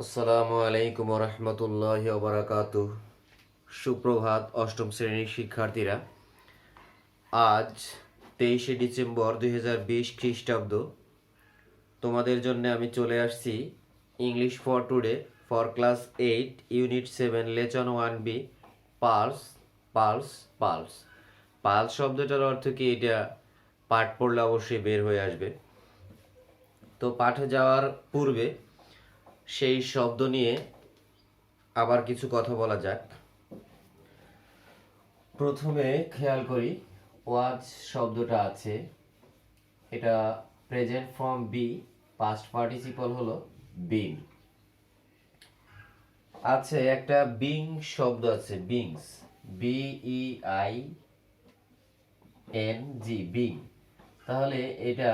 আসসালামু আলাইকুম রহমতুল্লাহি ওয়া বারাকাতুহু। সুপ্রভাত অষ্টম শ্রেণীর শিক্ষার্থীরা। আজ 23শে ডিসেম্বর 2020 খ্রিস্টাব্দ। তোমাদের জন্য আমি চলে আসছি English for today for class 8 unit 7 lesson 1B pulse pulse pulse. Pulse শব্দটার অর্থ কি, এটা পাঠ পড়লে অবশ্যই বের হয়ে আসবে। তো পাঠে যাওয়ার পূর্বে সেই শব্দ নিয়ে আবার কিছু কথা বলা যাক। প্রথমে খেয়াল করি, ওয়াচ শব্দটা আছে, এটা present form be, past participle হলো বিং। আছে একটা বিং শব্দ আছে, বিংস, BEING, বিং। তাহলে এটা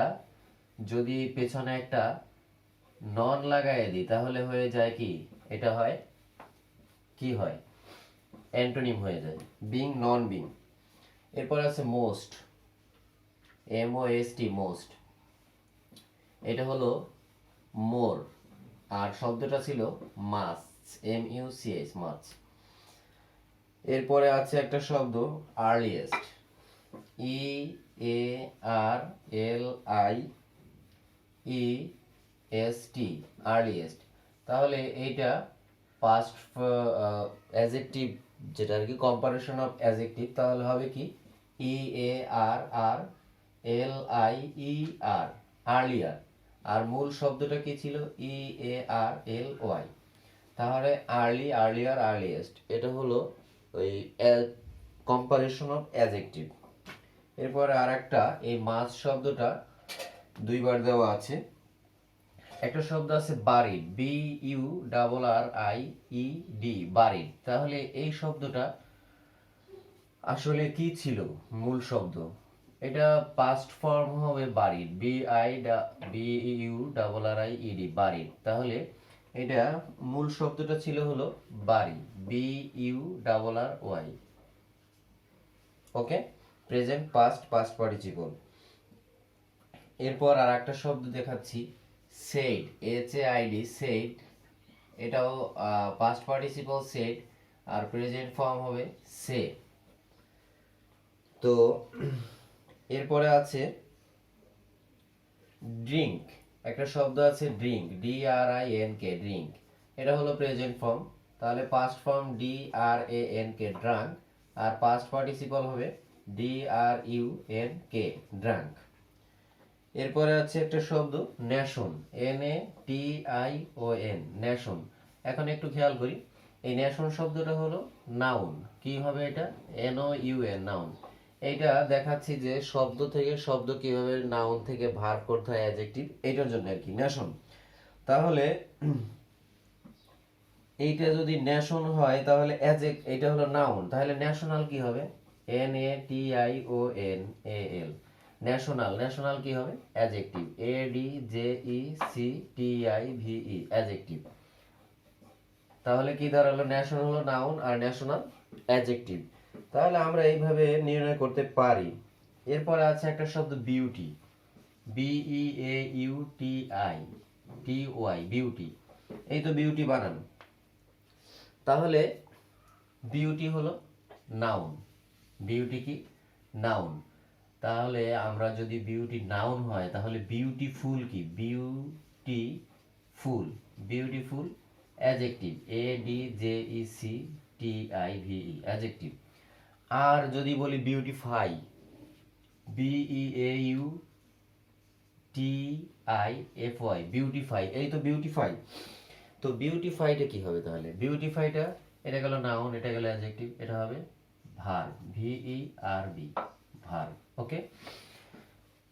যদি পেছনে একটা নন লাগাই দিই তাহলে হয়ে যায় কি, এটা হয় কি হয়, অ্যান্টোনিম হয়ে যায়, বিং নন বিং। এরপর আছে মোস্ট, MOST, মোস্ট। এটা হলো মোর, আর শব্দটা ছিল মাছ, MUCH, মাছ। এরপরে আছে একটা শব্দ আর্লিয়েস্ট, EARLIEST, আর্লিয়েস্ট। তাহলে এইটা পাস্ট অ্যাজেক্টিভ, যেটা আর কি কম্পারেশন অফ অ্যাজেক্টিভ, তাহলে হবে কি EARRLIER, আর্লিয়ার। আর মূল শব্দটা কি ছিল, EARLY। তাহলে আর্লি, আর্লিয়ার, আর্লিয়েস্ট, এটা হলো ওই কম্পারেশন অফ অ্যাজেক্টিভ। এরপরে আর একটা, এই মাছ শব্দটা দুইবার দেওয়া আছে। একটা শব্দ আছে বারিড, BURRIED, বারিড। তাহলে এই শব্দটা আসলে কি ছিল, মূল শব্দ, এটা পাস্ট ফর্ম হবে বারিড, BURRIED, বারিড। তাহলে এটা মূল শব্দটা ছিল হলো বাড়ি, BURRY। ওকে, প্রেজেন্ট পাস্ট, পাস্ট পার্টিসিপল। এরপর আর একটা শব্দ দেখাচ্ছি, সেড, HAID, সেড। এটাও পাস্ট পার্টিসিপল সেড, আর প্রেজেন্ট ফর্ম হবে সে। তো এরপরে আছে ড্রিঙ্ক, একটা শব্দ আছে ড্রিঙ্ক, DRINK, ড্রিঙ্ক। এটা হলো প্রেজেন্ট ফর্ম, তাহলে পাস্ট ফর্ম DRANK, ড্রাঙ্ক, আর পাস্ট পার্টিসিপল হবে DRUNK, ড্রাঙ্ক। এরপরে আছে একটা শব্দ ন্যাশন, NATION, ন্যাশন। এখন একটু খেয়াল করি, এই ন্যাশন শব্দটা হলো নাউন। কি হবে এটা, NOUN, নাউন। এইটা দেখাচ্ছি যে শব্দ থেকে শব্দ কিভাবে নাউন থেকে ভার্ব করতে হয়, অ্যাডজেক্টিভ, এটার জন্য আর কি ন্যাশন। তাহলে এইটা যদি ন্যাশন হয় তাহলে এটা হলো নাউন, তাহলে ন্যাশনাল কি হবে, NATIONAL, ন্যাশনাল। ন্যাশনাল কি হবে, অ্যাডজেক্টিভ, ADJECTIVE, অ্যাডজেক্টিভ। তাহলে কি দাঁড়ালো, ন্যাশন হলো নাউন আর ন্যাশনাল অ্যাডজেক্টিভ। তাহলে আমরা এইভাবে নির্ণয় করতে পারি। এরপরে আছে একটা শব্দ বিউটি, BEAUTI, বিউটি। এই তো বিউটি বানান। তাহলে বিউটি হলো নাউন, বিউটি কি, নাউন। তাহলে আমরা যদি বিউটি নাউন হয় তাহলে বিউটিফুল কি, beautiful, beautiful adjective, ADJECTIVE, adjective. আর যদি বলি বিউটিফাই, BEAUTIFY, বিউটিফাই, এই তো বিউটিফাই। তো বিউটিফাইটা কি হবে, তাহলে বিউটিফাইটা, এটা গেল নাউন, এটা গেল অ্যাডজেক্টিভ, এটা হবে ভার্ব, VERB, ভার্ব। ওকে,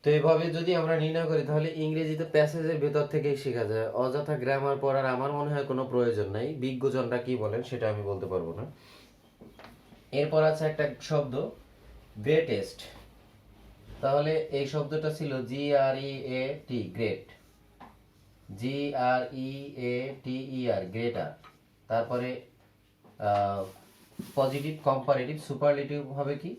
তো এভাবে যদি আমরা নির্ণয় করি তাহলে ইংরেজিতে প্যাসেজের ভেতর থেকেই শেখা যায়, অযথা গ্রামার পড়ার আমার মনে হয় কোনো প্রয়োজন নাই। বিজ্ঞজনরা কি বলেন সেটা আমি বলতে পারবো না। এরপর আছে একটা শব্দ গ্রেটেস্ট। তাহলে এই শব্দটা ছিল GREAT, গ্রেট, GREATER, গ্রেটার। তারপরে পজিটিভ কম্পারেটিভ সুপারলেটিভ হবে কি,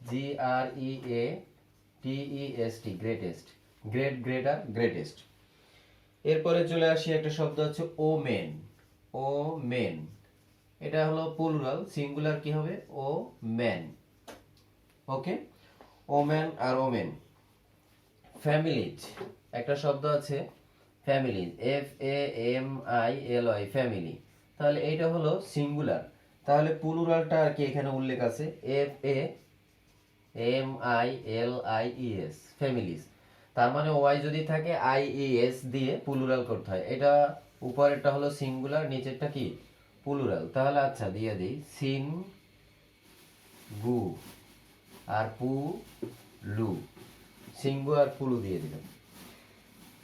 GREATEST, greatest, great, greater, greatest. এরপরে চলে আসি একটা শব্দ হচ্ছে ওমেন, ও মেন, এটা হলো প্লুরাল, সিঙ্গুলার কি হবে? ও man. Okay, woman are women. Families, একটা শব্দ আছে ফ্যামিলিজ, FAMILY, ফ্যামিলি। তাহলে এইটা হলো সিঙ্গুলার, তাহলে প্লুরালটা আর কি এখানে উল্লেখ আছে, FAMILIES, ফ্যামিলিজ। তার মানে ওয়াই যদি থাকে IES দিয়ে প্লুরাল করতে হয়। এটা উপরেরটা হলো সিঙ্গুলার, নিচেরটা কি প্লুরাল। তাহলে আচ্ছা দিয়ে দিই সিন গু আর পু লু, সিঙ্গু আর পুলু দিয়ে দিলাম।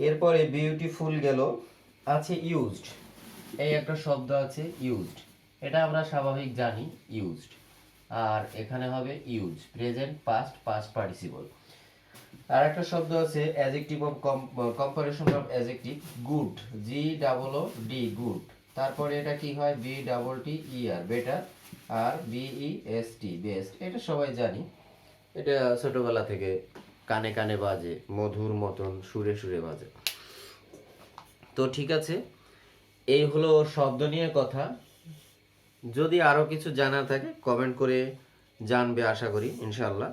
এরপরে বিউটিফুল গেল, আছে ইউজড, এই একটা শব্দ আছে ইউজড, এটা আমরা স্বাভাবিক জানি ইউজড। আর এখানে হবে use, present past, past participle. আর একটা শব্দ আছে adjective of comparison of adjective, good, GOOD, good. তারপরে এটা কি হয়? BTTER, better. আর BEST, বেস্ট। এটা সবাই জানি, এটা ছোটবেলা থেকে কানে কানে বাজে, মধুর মতন সুরে সুরে বাজে। তো ঠিক আছে, এই হলো শব্দ নিয়ে কথা। যদি আরো কিছু জানা থাকে কমেন্ট করে জানবে, আশা করি ইনশাআল্লাহ।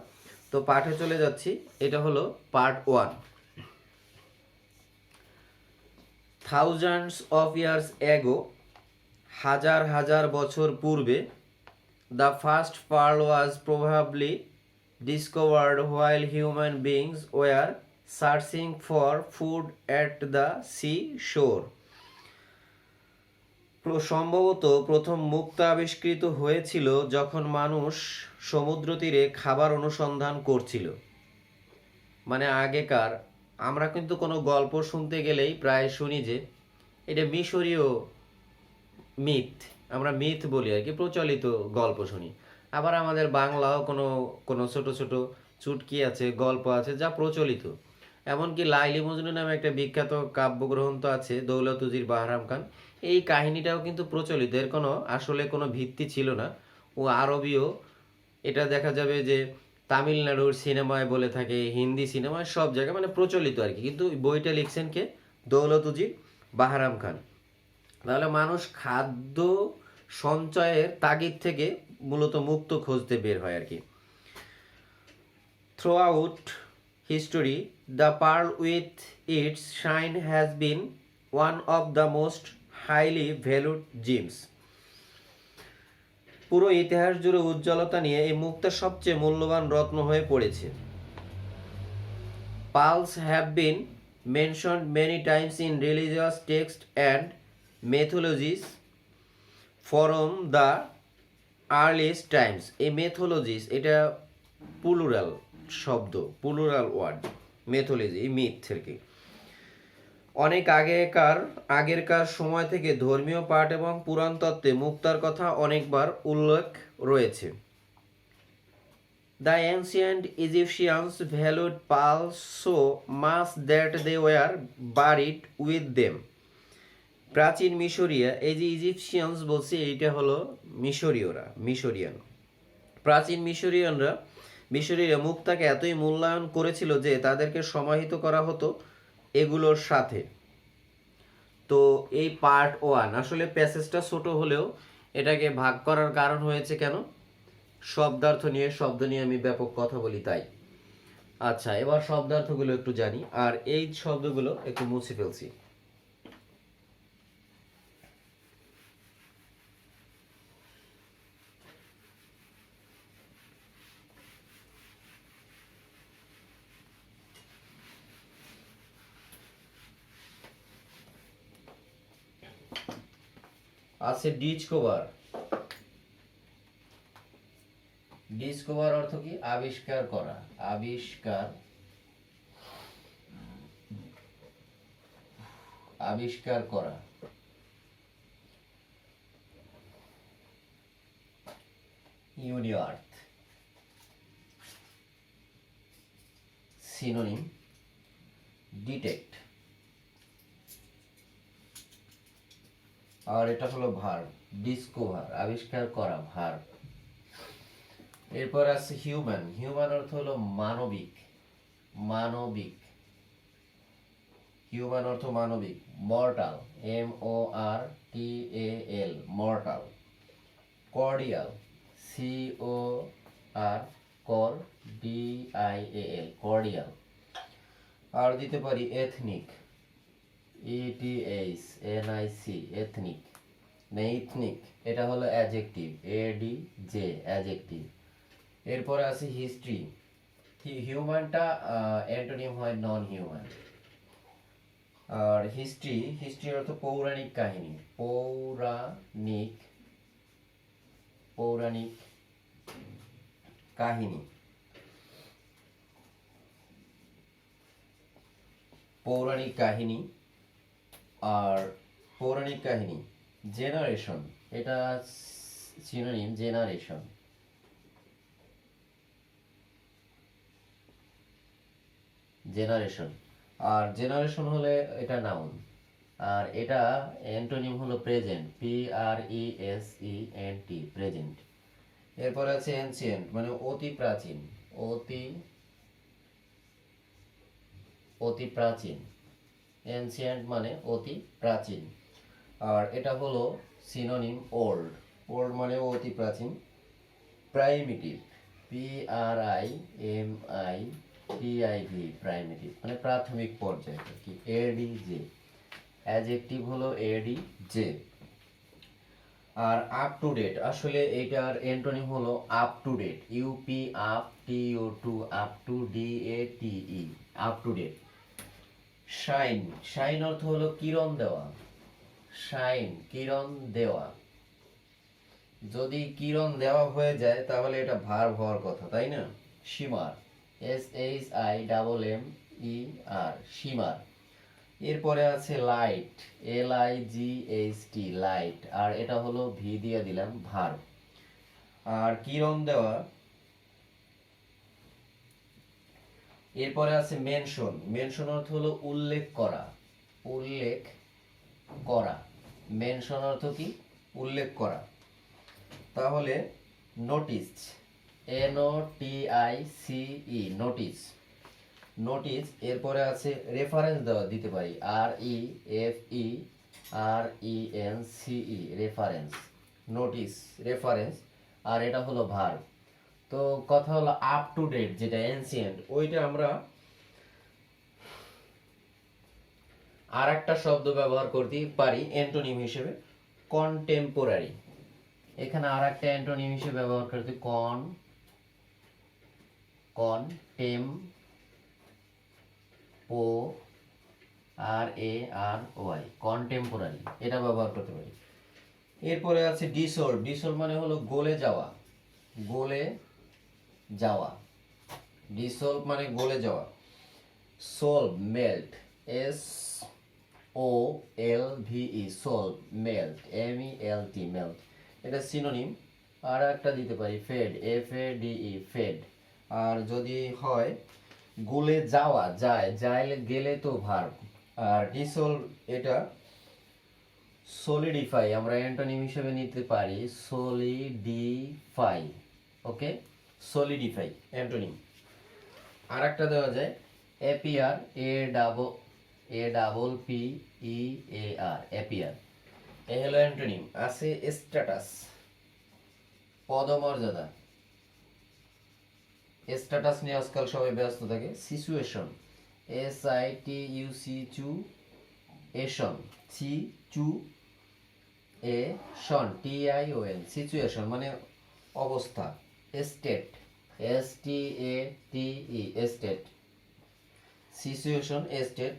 তো পাঠে চলে যাচ্ছি, এটা হলো part 1। Thousands of years ago, হাজার হাজার বছর পূর্বে, the first pearl was probably discovered while human beings were searching for food at the seashore. সম্ভবত প্রথম মুক্তা আবিষ্কৃত হয়েছিল যখন মানুষ সমুদ্র তীরে খাবার অনুসন্ধান করছিল। মানে আগেকার, আমরা কিন্তু কোনো গল্প শুনতে গেলেই প্রায় শুনি যে এটা মিশরীয় মিথ, আমরা মিথ বলি আর কি, প্রচলিত গল্প শুনি। আবার আমাদের বাংলাও কোনো কোনো ছোট ছোট চুটকি আছে, গল্প আছে যা প্রচলিত। এমনকি লাইলি মজনু নামে একটা বিখ্যাত কাব্যগ্রন্থ আছে, দৌলতুজির বাহরাম খান, এই কাহিনীটাও কিন্তু প্রচলিত, এর কোনো আসলে কোনো ভিত্তি ছিল না। ও আরবীয়, এটা দেখা যাবে যে তামিলনাড়ুর সিনেমায় বলে থাকে, হিন্দি সিনেমায়, সব জায়গায় মানে প্রচলিত আর কি। কিন্তু বইটা লিখছেন কে? দৌলতুজির বাহরাম খান। তাহলে মানুষ খাদ্য সঞ্চয়ের তাগিদ থেকে মূলত মুক্ত খুঁজতে বের হয় আর কি। Throughout history, the pearl with its shine has been one of the most highly valued gems. পুরো ইতিহাস জুড়ে উজ্জ্বলতা নিয়ে এই মুক্তা সবচেয়ে মূল্যবান রত্ন হয়ে পড়েছে। Pearls have been mentioned many times in religious texts and mythologies from the earliest times. এই mythologies এটা প্লুরাল শব্দ, প্লুরাল ওয়ার্ড, mythology এই মিথ থেকে। অনেক আগেরকার সময় থেকে ধর্মীয় পাঠ এবং পুরাণ তত্ত্বে মুক্তার কথা অনেকবার উল্লেখ রয়েছে। The ancient Egyptians valued pearls so much that they were buried with them. প্রাচীন মিশরীয়, এই যে ইজিপশিয়ানস বলছি এইটা হলো মিশরিয়ান। প্রাচীন মিশরীয়রা মুক্তাকে এতই মূল্যায়ন করেছিল যে তাদেরকে সমাহিত করা হতো এগুলোর সাথে। তো এই পার্ট 1, আসলে প্যাসেজটা ছোট হলেও এটাকে ভাগ করার কারণ হয়েছে কেন? শব্দার্থ নিয়ে, শব্দ নিয়ে আমি ব্যাপক কথা বলি তাই। আচ্ছা, এবার শব্দার্থগুলো একটু জানি, আর এই শব্দগুলো একটু মুছে ফেলছি। আছে ডিসকভার। ডিসকভার অর্থ কি? আবিষ্কার করা, আবিষ্কার করা। ইউনিআর্থ, সিনোনিম ডিটেক্ট। আর এটা হলো ভার্ব, ডিসকভার, আবিষ্কার করা, ভার্ব। এরপর আছে হিউম্যান। হিউম্যান অর্থ হলো মানবিক, হিউম্যান অর্থ মানবিক। Mortal, MORTAL, TAL mortal. Cordial COR কর DIAL কর্ডিয়াল। আর দিতে পারি এথনিক ETHNIC এথনিক নেইথনিক, এটা হলো অ্যাডজেক্টিভ ADJ অ্যাডজেক্টিভ। এরপরে আছে হিস্ট্রি, হিউম্যানটা অ্যান্টোনিম হয় নন হিউম্যান। আর হিস্ট্রি অর্থ পৌরাণিক কাহিনী, পৌরাণিক কাহিনী, পৌরাণিক কাহিনী। আর পৌরাণিক কাহিনী। জেনারেশন, এটা সিনোনিম জেনারেশন। আর জেনারেশন হলে এটা নাউন, আর এটা অ্যান্টোনিম হলো প্রেজেন্ট PRESENT প্রেজেন্ট। এরপর আছে এনসিয়েন্ট মানে অতি প্রাচীন, অতি প্রাচীন। এনসিয়েন্ট মানে অতি প্রাচীন। আর এটা হলো সিনোনিম ওল্ড মানে অতি প্রাচীন। প্রাইমিটিভ PRIMITIV প্রাইমিটিভ মানে প্রাথমিক পর্যায়ে আর কি। ADJ অ্যাডজেক্টিভ হলো ADJ। আর আপ টু ডেট, আসলে এটার অ্যান্টোনিম হলো up to date UP up TO2 up to DATE up to date. Shine অর্থ হলো কিরণ দেওয়া, কিরণ দেওয়া। যদি কিরণ দেওয়া হয়ে যায় তাহলে এটা ভার্ব হওয়ার কথা, তাই না? Shimmer SHIMMER shimmer. এরপরে আছে লাইট LIGHT লাইট, আর এটা হলো ভি দিয়ে দিলাম ভার্ব। আর কিরণ দেওয়া। এরপরে আছে মেনশন অর্থ হলো উল্লেখ করা, মেনশন অর্থ কি? উল্লেখ করা। তাহলে নোটিস নোটিস। এরপরে আছে রেফারেন্স দেওয়া, দিতে পারি REFERENCE রেফারেন্স। আর এটা হলো ভার্ব। তো কথা হলো আপ টু ডেট যেটা এনসিয়েন্ট, ওইটা আমরা আর একটা শব্দ ব্যবহার করতে পারি অ্যান্টোনিম হিসেবে কন্টেম্পোরারি। এখানে আর একটা অ্যান্টোনিম হিসেবে ব্যবহার করতে কন্টেম্পোরারি এটা ব্যবহার করতে পারি। এরপরে আছে ডিসোল্ভ মানে হলো গলে যাওয়া, ডিসলভ মানে গলে যাওয়া। সোলভ melt SOLVE সোলভ melt MELT melt, এটা সিনোনিম। আর একটা দিতে পারি ফেড FADE ফেড। আর যদি হয় গলে যাওয়া, গেলে তো ভার্ব। আর ডিসলভ এটা সলিডিফাই আমরা অ্যান্টোনিম হিসেবে নিতে পারি সলিডিফাই। ওকে, সলিডিফাই অ্যান্টোনিম। আর একটা দেওয়া যায় অ্যাপিয়ার APPEAR অ্যাপিয়ার, এ হলো অ্যান্টোনিম। আছে স্ট্যাটাস পদমর্যাদা, স্ট্যাটাস নিয়ে আজকাল সবাই ব্যস্ত থাকে। সিচুয়েশন SITUATION সিচুয়েশন মানে অবস্থা। State STATE situation state.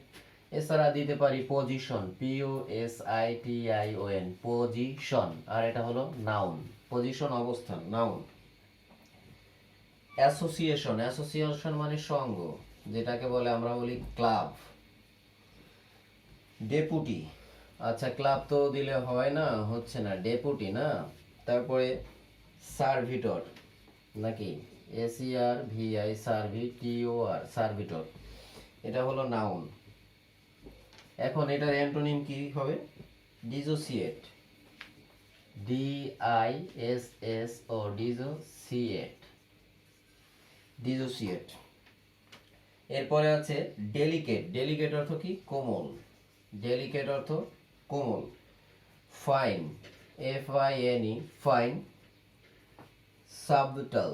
এছাড়া দিতে পারি পজিশন POSITION পজিশন, আর এটা হলো নাউন, পজিশন অবস্থান নাউন। অ্যাসোসিয়েশন মানে সংঘ, যেটাকে বলে আমরা বলি ক্লাব। ডেপুটি, আচ্ছা ক্লাব তো দিলে হয় না, হচ্ছে না, ডেপুটি না। তারপরে সার্ভিটর নাকি SERVITOR সার্ভিটর, এটা হলো নাউন। এখন এটার অ্যান্টোনিম কি হবে? Dissociate DISSO dissociate. এরপরে আছে ডেলিকেট অর্থ কি? কোমল, কোমল। Fine, FINE, fine. সাবটল,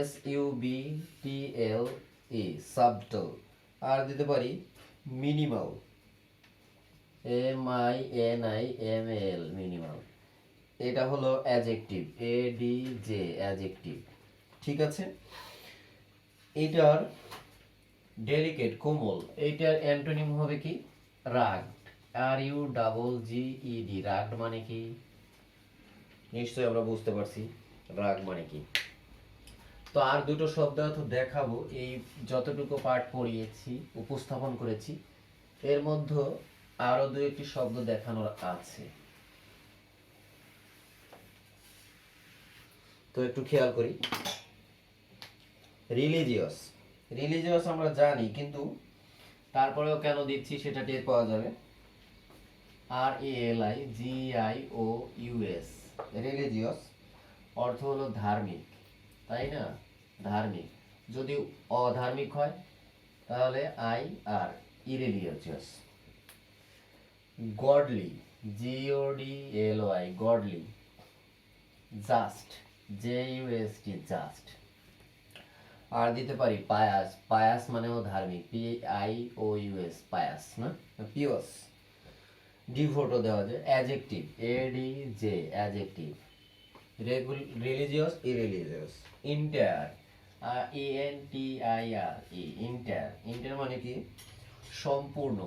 SUBTLE, সাবটল। আর দিতে পারি মিনিমাল, MINIMAL, মিনিমাল। এটা হলো অ্যাডজেক্টিভ, ADJ, অ্যাডজেক্টিভ। ঠিক আছে। এটার ডেলিকেট, কোমল, এটার অ্যান্টোনিম হবে কি? রাগ, RUGGED, রাগ মানে কি? নিশ্চয়ই আমরা বুঝতে পারছি রাগ মানে কি। তো আর দুটো শব্দ তো দেখাবো, এই যতটুকু পাঠ পড়িয়েছি, উপস্থাপন করেছি, এর মধ্যে আরো দু একটি শব্দ দেখানোর আছে। তো একটু খেয়াল করি। রিলিজিয়াস, রিলিজিয়াস আমরা জানি, কিন্তু তারপরেও কেন দিচ্ছি সেটা টের পাওয়া যাবে। RALIGIOUS, রিলিজিয়াস অর্থ হলো ধার্মিক, তাই না? ধার্মিক। যদি অধার্মিক হয় তাহলে IR, ইরিলিজিয়াস। Godly, GODLY, godly. Just, JUST, just. আর দিতে পারি পায়াস, পায়াস মানেও ধার্মিক, PIOUS, পায়াস না, পিওস। ডিভোটও দেওয়া যায়। Adjective, ADJ, adjective. Religious, ইরিলিজিয়াস। Entire, ENTIRE, entire. Entire মানে কি? সম্পূর্ণ,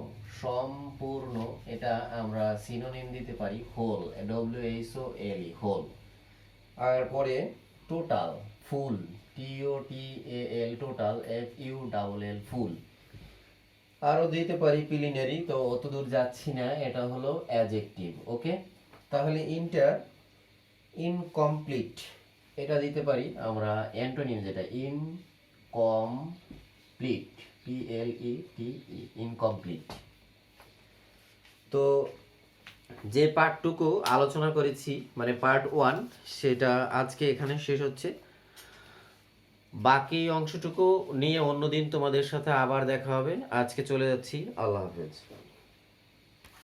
সম্পূর্ণ। এটা আমরা সিনোনিম দিতে পারি হোল, WHOLE, হোল। আর পরে টোটাল, ফুল, TOTAL, টোটাল, FULL, ফুল। আরো দিতে পারি প্রিলিমিনারি, তো অত দূর যাচ্ছি না, এটা হলো অ্যাডজেক্টিভ। ওকে, তাহলে ইন্টার, ইনকমপ্লিট, এটা দিতে পারি আমরা অ্যান্টোনিম, যেটা ইনকমপ্লিট, PLETE, ইনকমপ্লিট। তো যে পার্টটুকু আলোচনা করেছি, মানে পার্ট 1, সেটা আজকে এখানে শেষ হচ্ছে। বাকি অংশটুকু নিয়ে অন্যদিন তোমাদের সাথে আবার দেখা হবে। আজকে চলে যাচ্ছি, আল্লাহ হাফেজ।